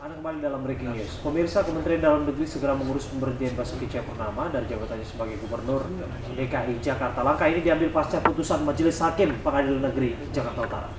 Anda kembali dalam Breaking News. Pemirsa, Kementerian Dalam Negeri segera mengurus pemberhentian Basuki Cahayapurnama dari jabatannya sebagai Gubernur DKI Jakarta. Langkah ini diambil pasca putusan Majelis Hakim Pengadilan Negeri Jakarta Utara.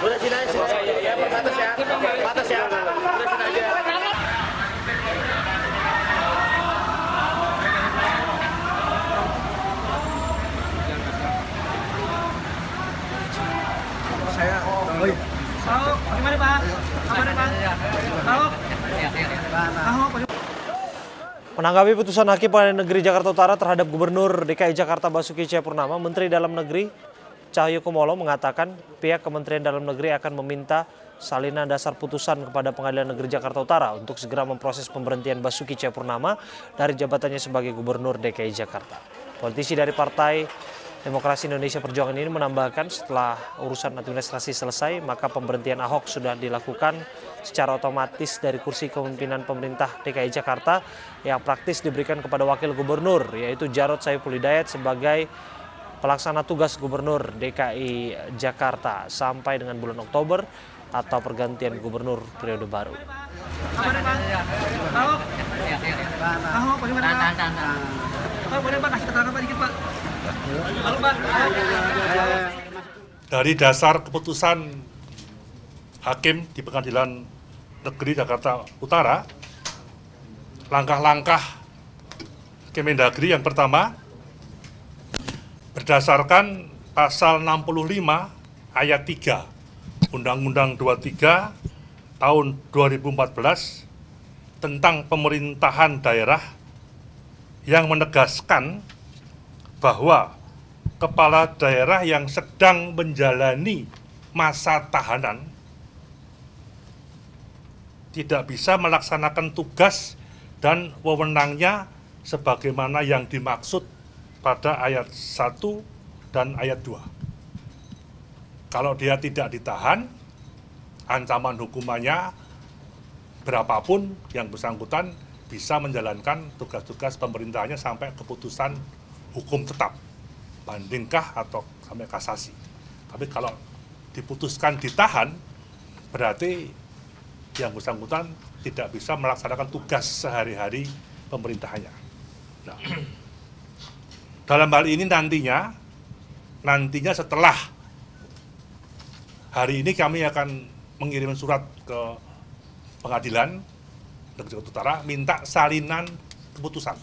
Udah sini aja, ya, batas ya, batas ya, udah sini aja. Saya, Tahu, gimana Pak? Gimana Pak? Tahu? Menanggapi putusan Hakim Pengadilan Negeri Jakarta Utara terhadap Gubernur DKI Jakarta Basuki Cahayapurnama, Menteri Dalam Negeri Cahyokumolo mengatakan pihak Kementerian Dalam Negeri akan meminta salinan dasar putusan kepada Pengadilan Negeri Jakarta Utara untuk segera memproses pemberhentian Basuki Cahayapurnama dari jabatannya sebagai Gubernur DKI Jakarta. Politisi dari Partai Demokrasi Indonesia Perjuangan ini menambahkan setelah urusan administrasi selesai, maka pemberhentian Ahok sudah dilakukan secara otomatis dari kursi kepemimpinan pemerintah DKI Jakarta yang praktis diberikan kepada Wakil Gubernur, yaitu Jarod Saiful Hidayat sebagai pelaksana tugas Gubernur DKI Jakarta sampai dengan bulan Oktober atau pergantian Gubernur periode baru. Gimana Pak? Tahu? Tahu, bagaimana Pak? Tahu, boleh Pak, kasih keterangan Pak dikit Pak. Halo Pak. Dari dasar keputusan Hakim di Pengadilan Negeri Jakarta Utara, langkah-langkah Kemendagri yang pertama, berdasarkan pasal 65 ayat 3 Undang-Undang 23 tahun 2014 tentang pemerintahan daerah yang menegaskan bahwa kepala daerah yang sedang menjalani masa tahanan tidak bisa melaksanakan tugas dan wewenangnya sebagaimana yang dimaksud pada ayat 1 dan ayat 2. Kalau dia tidak ditahan, ancaman hukumannya berapapun yang bersangkutan bisa menjalankan tugas-tugas pemerintahnya sampai keputusan hukum tetap, bandingkah atau sampai kasasi. Tapi kalau diputuskan ditahan, berarti yang bersangkutan tidak bisa melaksanakan tugas sehari-hari pemerintahannya. Nah, dalam hal ini nantinya setelah hari ini kami akan mengirim surat ke Pengadilan Negeri Jakarta Utara minta salinan keputusan,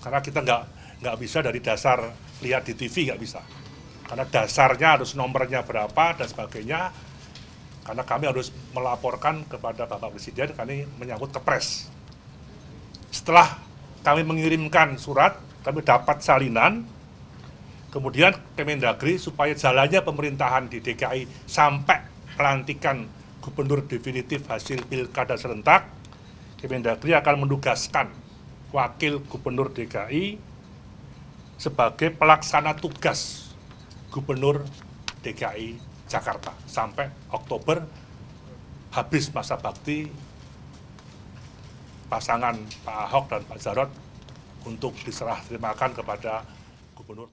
karena kita nggak bisa dari dasar lihat di TV, nggak bisa, karena dasarnya harus nomornya berapa dan sebagainya, karena kami harus melaporkan kepada Bapak Presiden, kami menyangkut kepres. Setelah kami mengirimkan surat, kami dapat salinan, kemudian Kemendagri supaya jalannya pemerintahan di DKI sampai pelantikan gubernur definitif hasil pilkada serentak, Kemendagri akan menugaskan Wakil Gubernur DKI sebagai pelaksana tugas Gubernur DKI Jakarta sampai Oktober, habis masa bakti pasangan Pak Ahok dan Pak Jarod untuk diserah terimakan kepada Gubernur.